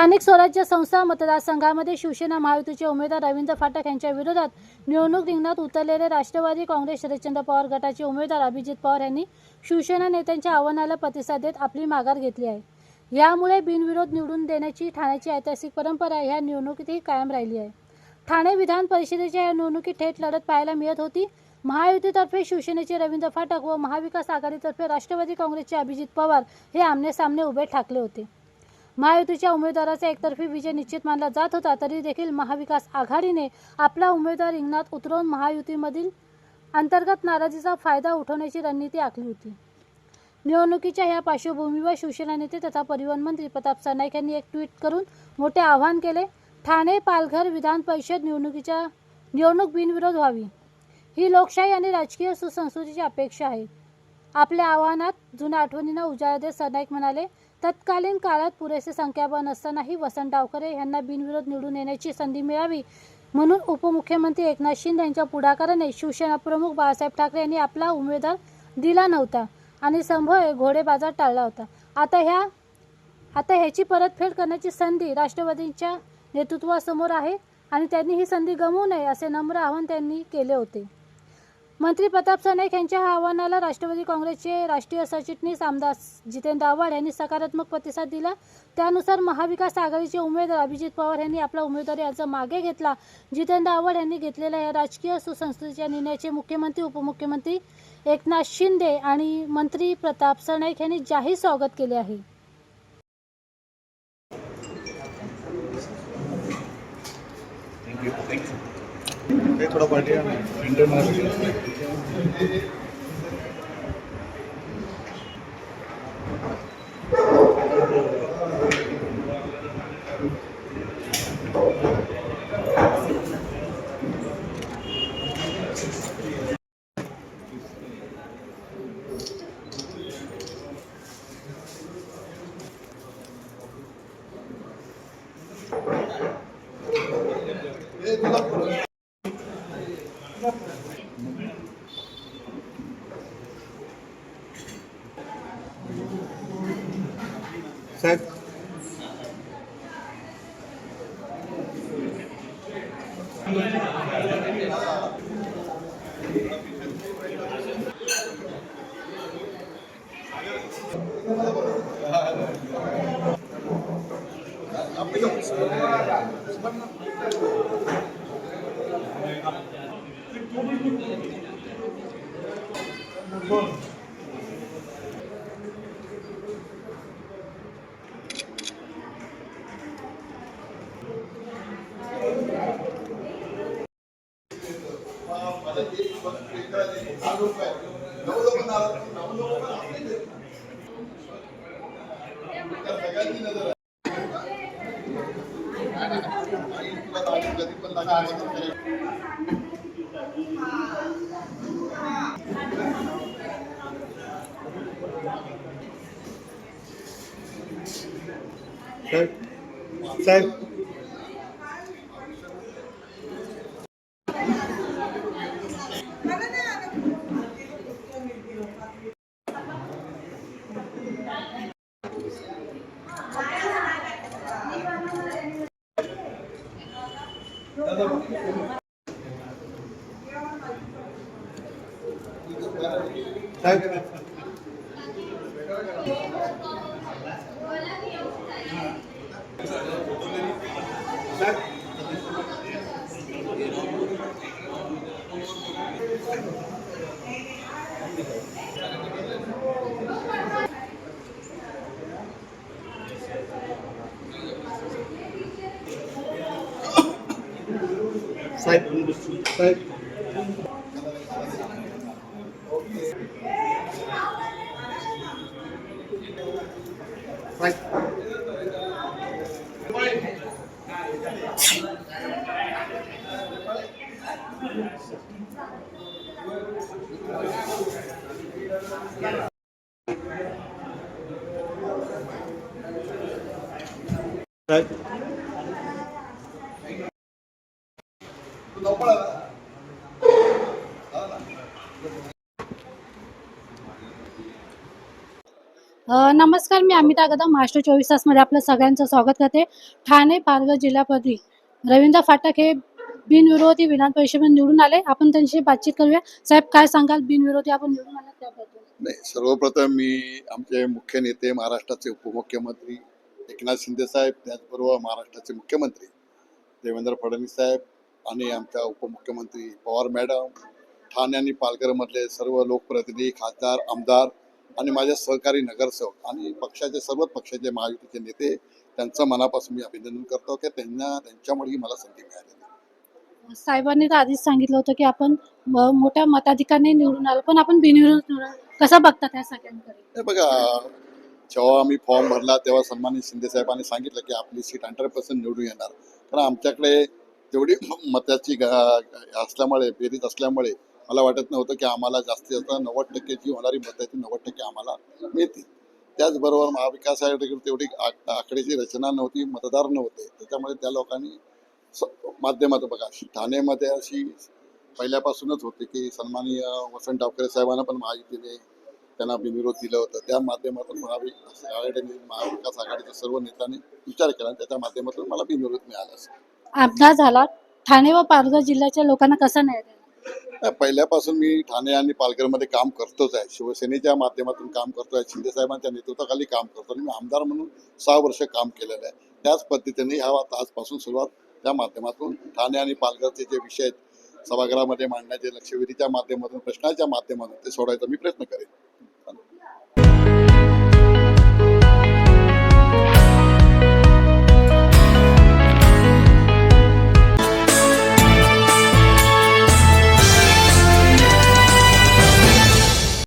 स्थानिक स्वराज्य संस्था मतदारसंघामध्ये शिवसेना महायुतीचे उमेदवार रवींद्र फाटक यांच्या विरोधात निवडणूक रिंगणात उतरलेले राष्ट्रवादी काँग्रेस शरदचंद्र पवार गटाचे उमेदवार अभिजित पवार यांनी शिवसेना नेत्यांच्या आवाहनाला प्रतिसाद देत आपली माघार घेतली आहे. यामुळे बिनविरोध निवडून देण्याची ठाण्याची ऐतिहासिक परंपरा ह्या निवडणुकीतही कायम राहिली आहे. ठाणे विधान परिषदेच्या या निवडणुकीत थेट लढत पाहायला मिळत होती. महायुतीतर्फे शिवसेनेचे रवींद्र फाटक व महाविकास आघाडीतर्फे राष्ट्रवादी काँग्रेसचे अभिजित पवार हे आमने-सामने उभे ठाकले होते. महायुतीच्या उमेदवाराचा एकतर्फी विजय निश्चित मानला जात होता, तरी देखील महाविकास आघाडीने आपला उमेदवार रिंगणात उतरवून महायुतीमधील अंतर्गत नाराजीचा फायदा उठवण्याची रणनीती आखली होती. निवडणुकीच्या या पार्श्वभूमीवर शिवसेना नेते तथा परिवहन मंत्री प्रताप सरनाईक यांनी एक ट्विट करून मोठे आवाहन केले. ठाणे पालघर विधान परिषद निवडणूक बिनविरोध व्हावी, ही लोकशाही आणि राजकीय सुसंस्कृतीची अपेक्षा आहे. आपल्या आवाहनात जुन्या आठवणींना उजाळा देत सरनाईक म्हणाले, तत्कालीन काळात पुरेसे संख्याबळ नसतानाही वसंत डावखरे यांना बिनविरोध निवडून येण्याची संधी मिळावी म्हणून उपमुख्यमंत्री एकनाथ शिंदे यांच्या पुढाकाराने शिवसेना प्रमुख बाळासाहेब ठाकरे यांनी आपला उमेदवार दिला नव्हता आणि संभव्य घोडेबाजार टाळला होता. आता ह्याची परतफेड करण्याची संधी राष्ट्रवादीच्या नेतृत्वासमोर आहे आणि त्यांनी ही संधी गमावू नये असे नम्र आवाहन त्यांनी केले होते. मंत्री प्रताप सरनाईक यांच्या आवाहनाला राष्ट्रवादी काँग्रेसचे राष्ट्रीय सरचिटणीस आमदार जितेंद्र आव्हाड यांनी सकारात्मक प्रतिसाद दिला. त्यानुसार महाविकास आघाडीचे उमेदवार अभिजित पवार यांनी आपला उमेदवारी अर्ज मागे घेतला. जितेंद्र आव्हाड यांनी घेतलेल्या या राजकीय सुसंस्कृतीच्या निर्णयाचे मुख्यमंत्री, उपमुख्यमंत्री एकनाथ शिंदे आणि मंत्री प्रताप सरनाईक यांनी जाहीर स्वागत केले आहे. थोड़ा पार्टी साहेब साहेब नमस्कार, मी अमिता कदम महाराष्ट्र 24 तासमध्ये आपलं सगळ्यांचं स्वागत करते. ठाणे पालघर जिल्हापती रवींद्र फाटक हे बिनविरोधी विधान परिषदेमध्ये निवडून आले. आपण त्यांच्याशी बातचीत करूया. साहेब, काय सांगाल बिनविरोधी आपण निवडून आलात त्याबद्दल? नाही, सर्वप्रथम मी आमचे मुख्य नेते महाराष्ट्राचे उपमुख्यमंत्री एकनाथ शिंदे साहेब, त्याचबरोबर महाराष्ट्राचे मुख्यमंत्री देवेंद्र फडणवीस साहेब आणि आमच्या उपमुख्यमंत्री पवार मॅडम, ठाणे आणि पालघरमधले सर्व लोकप्रतिनिधी, खासदार, आमदार आणि माझे सहकारी नगरसेवक आणि पक्षाचे सर्वच पक्षाचे महायुतीचे नेते, त्यांचं मनापासून मी अभिनंदन करतो की त्यांच्यामुळे ही मला संधी मिळाली. साहेबांनी तर आधीच सांगितलं होतं की आपण मोठ्या मताधिकाने निवडून आलो, पण आपण बिनविरोध निवडून आलो. कसं बघता त्या सगळ्यांकडे? हे बघा, जेव्हा आम्ही फॉर्म भरला तेव्हा सन्मानित शिंदे साहेबांनी सांगितलं की आपली सीट 100% निवडून येणार. कारण आमच्याकडे तेवढी मताची असल्यामुळे, बेरीज असल्यामुळे मला वाटत नव्हतं की आम्हाला जास्तीत जास्त 90% जी होणारी मतं आहेत ती 90% आम्हाला मिळतील. त्याचबरोबर महाविकास आघाडीकडे तेवढी आकड्याची रचना नव्हती, मतदार नव्हते. त्याच्यामुळे त्या लोकांनी माध्यमात बघा, ठाणेमध्ये अशी पहिल्यापासूनच होते की सन्माननीय वसंत डावकरे साहेबांना पण महायुतीने त्यांना बिनविरोध दिलं होतं. त्या माध्यमातून महाविकास आघाडीच्या सर्व नेत्यांनी विचार केला आणि त्याच्या माध्यमातून मला बिनविरोध मिळाला असेल. अपघात झाला. ठाणे व पालघर जिल्ह्याच्या लोकांना कसा न्याय देणार? पहिल्यापासून मी ठाणे आणि पालघरमध्ये काम करतोच आहे. शिवसेनेच्या माध्यमातून काम करतोय, शिंदे साहेबांच्या नेतृत्वाखाली काम करतो आणि मी आमदार म्हणून 6 वर्ष काम केलेलं आहे. त्याच पद्धतीने आजपासून सुरुवात त्या माध्यमातून ठाणे आणि पालघरचे जे विषय आहेत सभागृहामध्ये मांडण्याचे, लक्षवेधीच्या माध्यमातून, प्रश्नाच्या माध्यमातून ते सोडायचा मी प्रयत्न करेन.